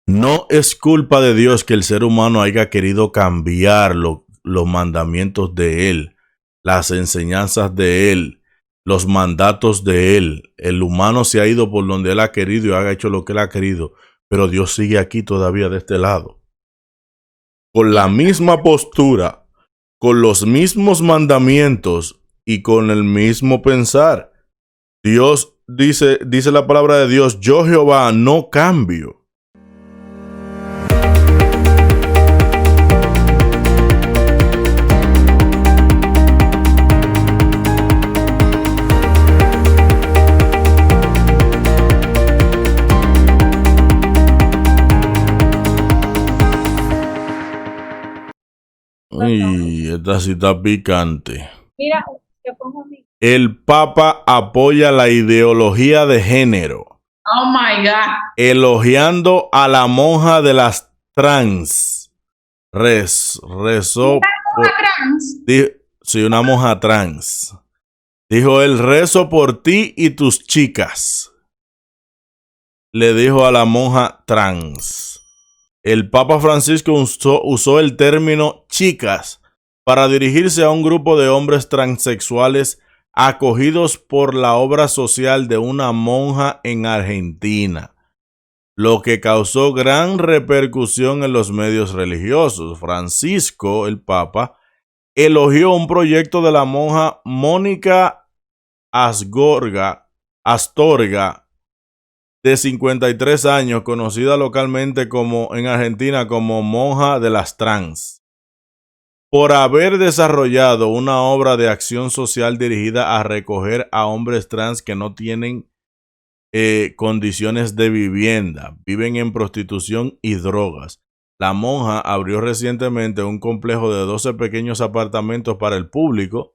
No es culpa de Dios que el ser humano haya querido cambiar los mandamientos de Él, las enseñanzas de Él, los mandatos de Él. El humano se ha ido por donde Él ha querido y ha hecho lo que Él ha querido, pero Dios sigue aquí todavía de este lado. Con la misma postura, con los mismos mandamientos y con el mismo pensar. Dios dice la palabra de Dios, yo Jehová no cambio. Y esta sí está picante. Mira, te pongo mi... El Papa apoya la ideología de género. Oh my God. Elogiando a la monja de las trans. Rezó. Sí, una monja trans. Dijo el rezo por ti y tus chicas. Le dijo a la monja trans. El Papa Francisco usó el término chicas para dirigirse a un grupo de hombres transexuales acogidos por la obra social de una monja en Argentina, lo que causó gran repercusión en los medios religiosos. Francisco, el Papa, elogió un proyecto de la monja Mónica Astorga, de 53 años, conocida localmente como en Argentina como monja de las trans, por haber desarrollado una obra de acción social dirigida a recoger a hombres trans que no tienen condiciones de vivienda, viven en prostitución y drogas. La monja abrió recientemente un complejo de 12 pequeños apartamentos para el público.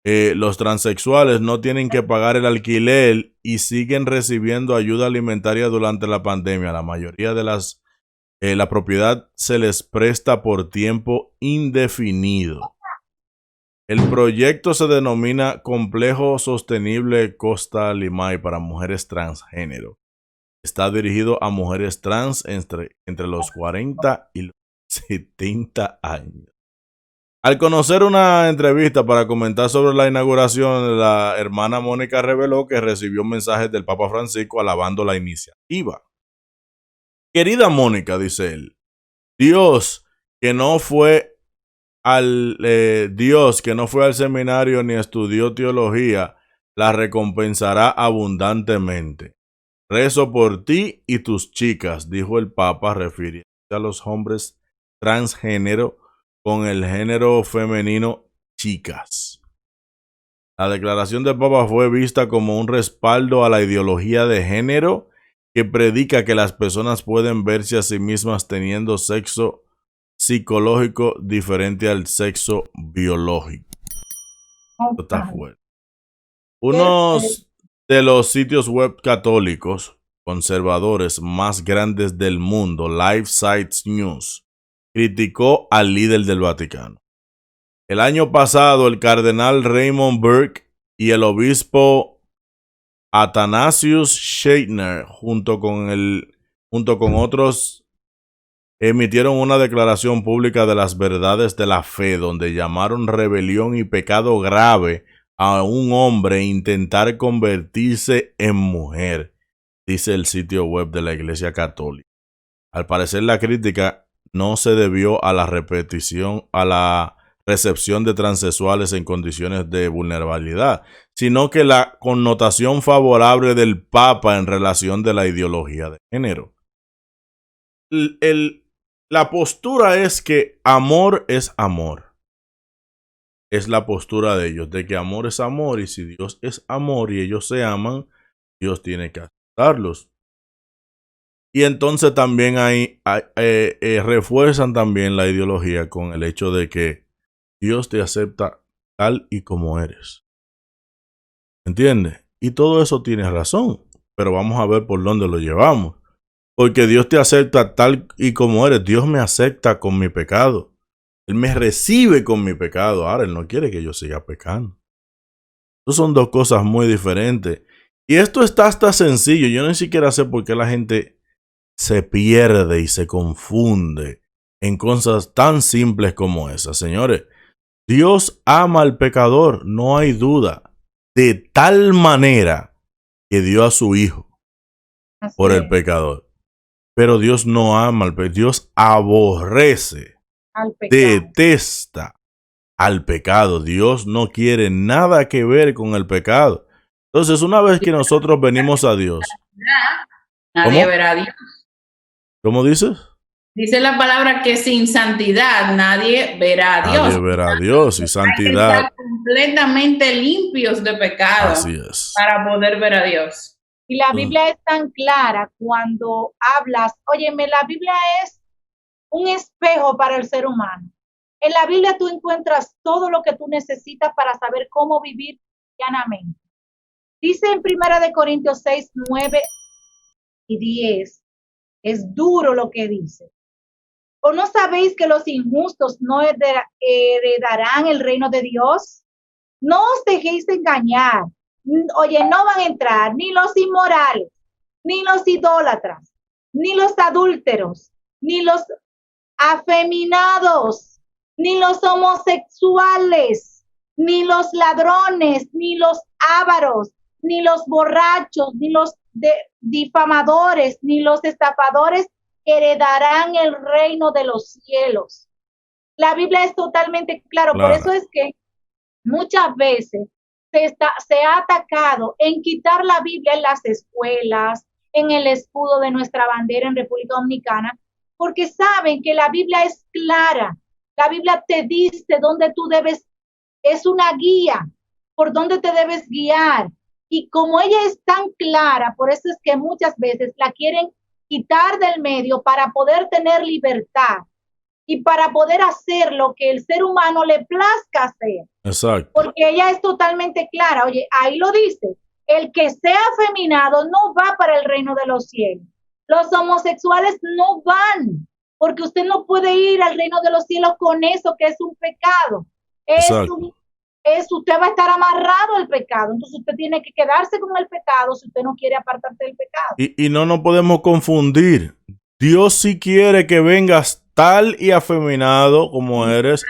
Los transexuales no tienen que pagar el alquiler y siguen recibiendo ayuda alimentaria durante la pandemia. La mayoría de la propiedad se les presta por tiempo indefinido. El proyecto se denomina Complejo Sostenible Costa Limay para mujeres transgénero. Está dirigido a mujeres trans entre los 40 y los 70 años. Al conocer una entrevista para comentar sobre la inauguración, la hermana Mónica reveló que recibió mensajes del Papa Francisco alabando la iniciativa. Querida Mónica, dice él, Dios que no fue al seminario ni estudió teología, la recompensará abundantemente. Rezo por ti y tus chicas, dijo el Papa, refiriéndose a los hombres transgénero con el género femenino chicas. La declaración del Papa fue vista como un respaldo a la ideología de género que predica que las personas pueden verse a sí mismas teniendo sexo psicológico diferente al sexo biológico. Esto está fuerte. Unos de los sitios web católicos conservadores más grandes del mundo, Life Sites News, criticó al líder del Vaticano. El año pasado, el cardenal Raymond Burke y el obispo Athanasius Scheiner, junto con otros, emitieron una declaración pública de las verdades de la fe, donde llamaron rebelión y pecado grave a un hombre intentar convertirse en mujer, dice el sitio web de la Iglesia Católica. Al parecer, la crítica no se debió a la recepción de transexuales en condiciones de vulnerabilidad, sino que la connotación favorable del Papa en relación de la ideología de género. La postura es que amor es amor. Es la postura de ellos, de que amor es amor, y si Dios es amor y ellos se aman, Dios tiene que aceptarlos. Y entonces también refuerzan también la ideología con el hecho de que Dios te acepta tal y como eres. ¿Entiendes? Y todo eso tiene razón, pero vamos a ver por dónde lo llevamos. Porque Dios te acepta tal y como eres. Dios me acepta con mi pecado. Él me recibe con mi pecado. Ahora Él no quiere que yo siga pecando. Esas son dos cosas muy diferentes. Y esto está hasta sencillo. Yo ni siquiera sé por qué la gente se pierde y se confunde en cosas tan simples como esas. Señores, Dios ama al pecador, no hay duda, de tal manera que dio a su hijo Así por el es, pecador. Pero Dios no ama al pecador, Dios aborrece, al pecado. detesta al pecado. Dios no quiere nada que ver con el pecado. Entonces, una vez que nosotros venimos a Dios, Nadie ¿cómo? verá a Dios. ¿Cómo dices? Dice la palabra que sin santidad nadie verá a Nadie Dios. verá a Dios y Hay que santidad. estar completamente limpios de pecado Así es. para poder ver a Dios. Y la Biblia es tan clara cuando hablas, óyeme, la Biblia es un espejo para el ser humano. En la Biblia tú encuentras todo lo que tú necesitas para saber cómo vivir llanamente. Dice en 1 Corintios 6, 9 y 10, es duro lo que dice. ¿O no sabéis que los injustos no heredarán el reino de Dios? No os dejéis engañar. Oye, no van a entrar ni los inmorales, ni los idólatras, ni los adúlteros, ni los afeminados, ni los homosexuales, ni los ladrones, ni los ávaros, ni los borrachos, ni los difamadores, ni los estafadores heredarán el reino de los cielos. La Biblia es totalmente claro, por eso es que muchas veces se ha atacado en quitar la Biblia en las escuelas, en el escudo de nuestra bandera en República Dominicana, porque saben que la Biblia es clara. La Biblia te dice dónde tú debes, es una guía por dónde te debes guiar. Y como ella es tan clara, por eso es que muchas veces la quieren quitar del medio para poder tener libertad y para poder hacer lo que el ser humano le plazca hacer. Exacto. Porque ella es totalmente clara. Oye, ahí lo dice, el que sea afeminado no va para el reino de los cielos. Los homosexuales no van, porque usted no puede ir al reino de los cielos con eso que es un pecado. Usted va a estar amarrado al pecado. Entonces usted tiene que quedarse con el pecado si usted no quiere apartarse del pecado. Y no nos podemos confundir. Dios sí quiere que vengas tal y afeminado como eres,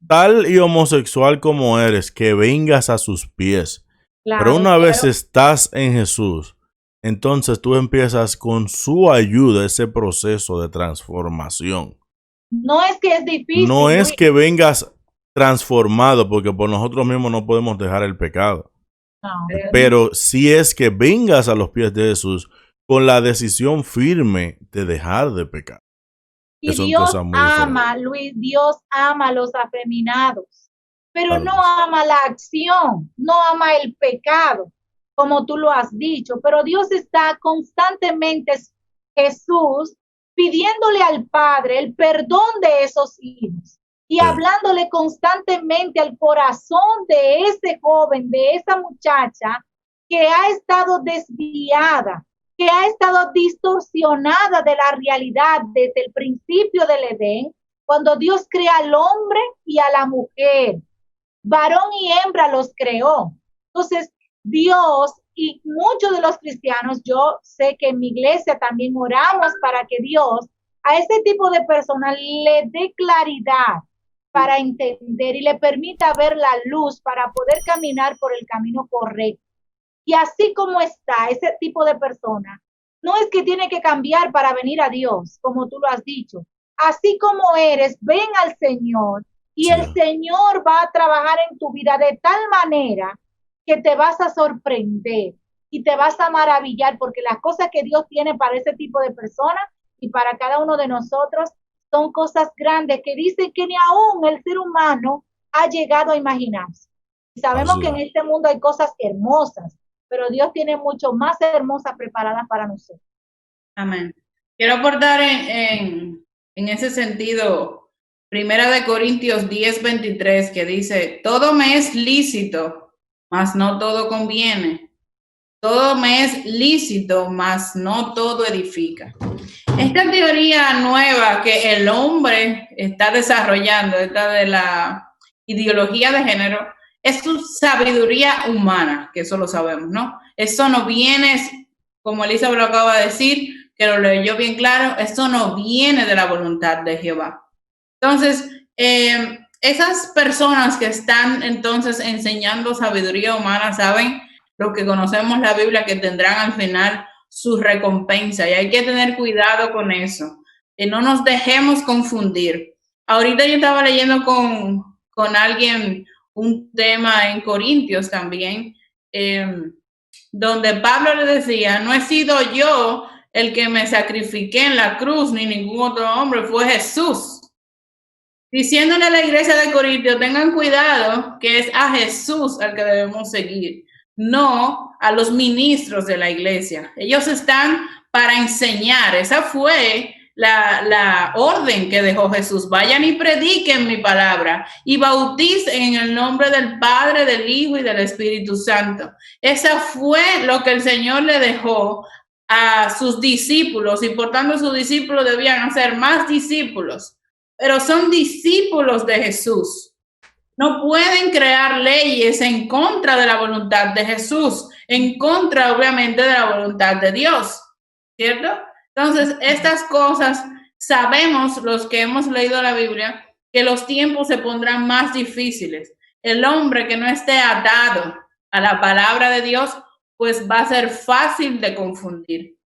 tal y homosexual como eres, que vengas a sus pies. Claro, pero una vez estás en Jesús, entonces tú empiezas con su ayuda ese proceso de transformación. No es que es difícil. No es que vengas transformado, porque por nosotros mismos no podemos dejar el pecado. No. Pero sí es que vengas a los pies de Jesús con la decisión firme de dejar de pecar. Y Dios ama, Luis, Dios ama a los afeminados, pero no ama la acción, no ama el pecado, como tú lo has dicho. Pero Dios está constantemente, Jesús, pidiéndole al Padre el perdón de esos hijos y hablándole constantemente al corazón de ese joven, de esa muchacha que ha estado desviada, que ha estado distorsionada de la realidad desde el principio del Edén, cuando Dios crea al hombre y a la mujer, varón y hembra los creó. Entonces, Dios y muchos de los cristianos, yo sé que en mi iglesia también oramos para que Dios a ese tipo de personas le dé claridad para entender y le permita ver la luz para poder caminar por el camino correcto. Y así como está ese tipo de persona, no es que tiene que cambiar para venir a Dios, como tú lo has dicho. Así como eres, ven al Señor y el Señor va a trabajar en tu vida de tal manera que te vas a sorprender y te vas a maravillar, porque las cosas que Dios tiene para ese tipo de personas y para cada uno de nosotros son cosas grandes que dicen que ni aún el ser humano ha llegado a imaginarse. Y sabemos que en este mundo hay cosas hermosas, pero Dios tiene mucho más hermosas preparadas para nosotros. Amén. Quiero aportar en ese sentido, 1 Corintios 10:23, que dice, todo me es lícito, mas no todo conviene. Todo me es lícito, mas no todo edifica. Esta teoría nueva que el hombre está desarrollando, esta de la ideología de género, es su sabiduría humana, que eso lo sabemos, ¿no? Eso no viene, como Elizabeth lo acaba de decir, que lo leyó bien claro, esto no viene de la voluntad de Jehová. Entonces, esas personas que están entonces enseñando sabiduría humana saben lo que conocemos la Biblia, que tendrán al final su recompensa, y hay que tener cuidado con eso, que no nos dejemos confundir. Ahorita yo estaba leyendo con alguien un tema en Corintios también, donde Pablo le decía, no he sido yo el que me sacrifiqué en la cruz, ni ningún otro hombre, fue Jesús. Diciéndole a la iglesia de Corintios, tengan cuidado, que es a Jesús al que debemos seguir, no a los ministros de la iglesia. Ellos están para enseñar. Esa fue la orden que dejó Jesús. Vayan y prediquen mi palabra y bauticen en el nombre del Padre, del Hijo y del Espíritu Santo. Esa fue lo que el Señor le dejó a sus discípulos, y por tanto sus discípulos debían hacer más discípulos, pero son discípulos de Jesús. No pueden crear leyes en contra de la voluntad de Jesús, en contra obviamente de la voluntad de Dios, ¿cierto? Entonces, estas cosas, sabemos los que hemos leído la Biblia, que los tiempos se pondrán más difíciles. El hombre que no esté atado a la palabra de Dios, pues va a ser fácil de confundir.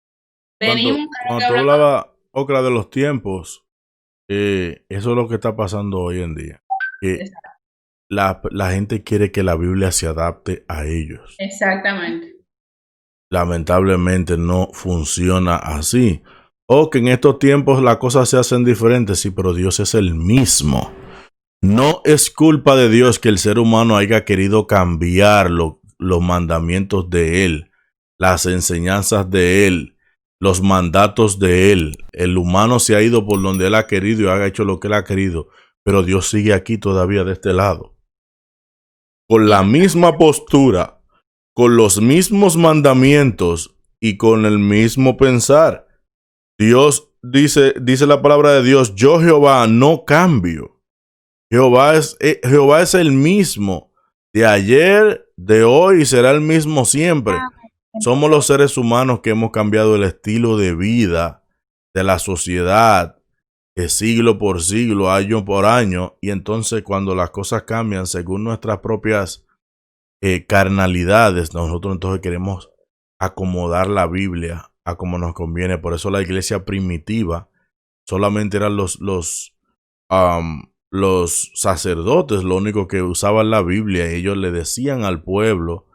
Cuando tú hablabas, Ocra, de los tiempos, eso es lo que está pasando hoy en día. Que la gente quiere que la Biblia se adapte a ellos. Exactamente. Lamentablemente no funciona así. O que en estos tiempos las cosas se hacen diferentes, sí, pero Dios es el mismo. No es culpa de Dios que el ser humano haya querido cambiar los mandamientos de Él, las enseñanzas de Él, los mandatos de Él. El humano se ha ido por donde Él ha querido y ha hecho lo que Él ha querido, pero Dios sigue aquí todavía de este lado. Con la misma postura, con los mismos mandamientos y con el mismo pensar. Dios dice la palabra de Dios, yo Jehová no cambio. Jehová es el mismo de ayer, de hoy, y será el mismo siempre. Somos los seres humanos que hemos cambiado el estilo de vida de la sociedad, de siglo por siglo, año por año, y entonces cuando las cosas cambian según nuestras propias carnalidades, nosotros entonces queremos acomodar la Biblia a como nos conviene. Por eso la iglesia primitiva solamente eran los sacerdotes lo único que usaban la Biblia. Ellos le decían al pueblo,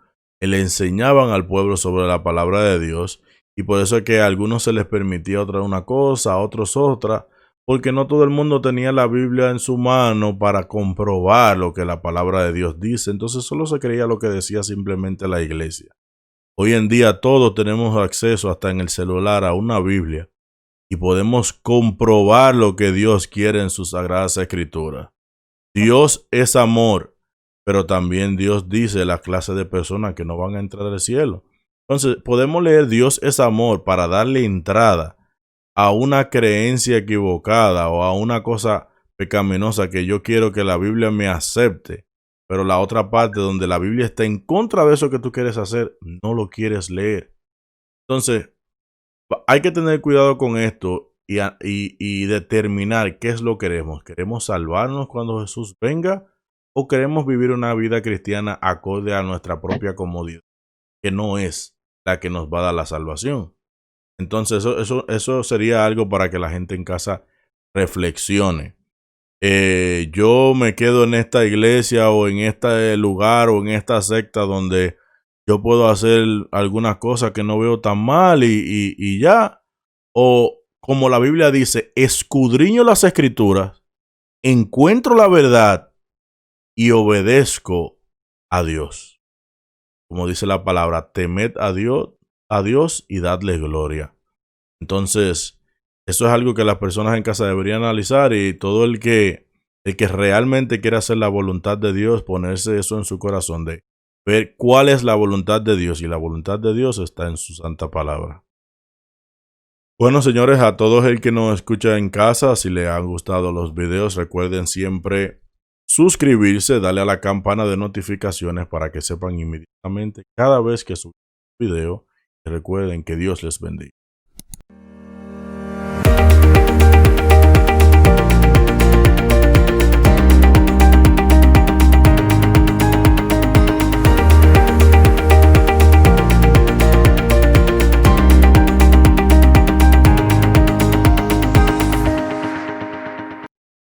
le enseñaban al pueblo sobre la palabra de Dios, y por eso es que a algunos se les permitía una cosa, a otros otra, porque no todo el mundo tenía la Biblia en su mano para comprobar lo que la palabra de Dios dice. Entonces solo se creía lo que decía simplemente la iglesia. Hoy en día todos tenemos acceso hasta en el celular a una Biblia y podemos comprobar lo que Dios quiere en sus sagradas escrituras. Dios es amor, pero también Dios dice la clase de personas que no van a entrar al cielo. Entonces podemos leer Dios es amor para darle entrada a una creencia equivocada o a una cosa pecaminosa que yo quiero que la Biblia me acepte, pero la otra parte donde la Biblia está en contra de eso que tú quieres hacer, no lo quieres leer. Entonces, hay que tener cuidado con esto y determinar qué es lo que queremos. ¿Queremos salvarnos cuando Jesús venga o queremos vivir una vida cristiana acorde a nuestra propia comodidad, que no es la que nos va a dar la salvación? Entonces eso sería algo para que la gente en casa reflexione. Yo me quedo en esta iglesia o en este lugar o en esta secta donde yo puedo hacer algunas cosas que no veo tan mal y ya. O como la Biblia dice, escudriño las escrituras, encuentro la verdad y obedezco a Dios. Como dice la palabra, temed a Dios y dadle gloria. Entonces, eso es algo que las personas en casa deberían analizar, y todo el que realmente quiere hacer la voluntad de Dios, ponerse eso en su corazón, de ver cuál es la voluntad de Dios, y la voluntad de Dios está en su santa palabra. Bueno, señores, a todos el que nos escucha en casa, si les han gustado los videos, recuerden siempre suscribirse, darle a la campana de notificaciones para que sepan inmediatamente cada vez que subo un video. Recuerden que Dios les bendiga.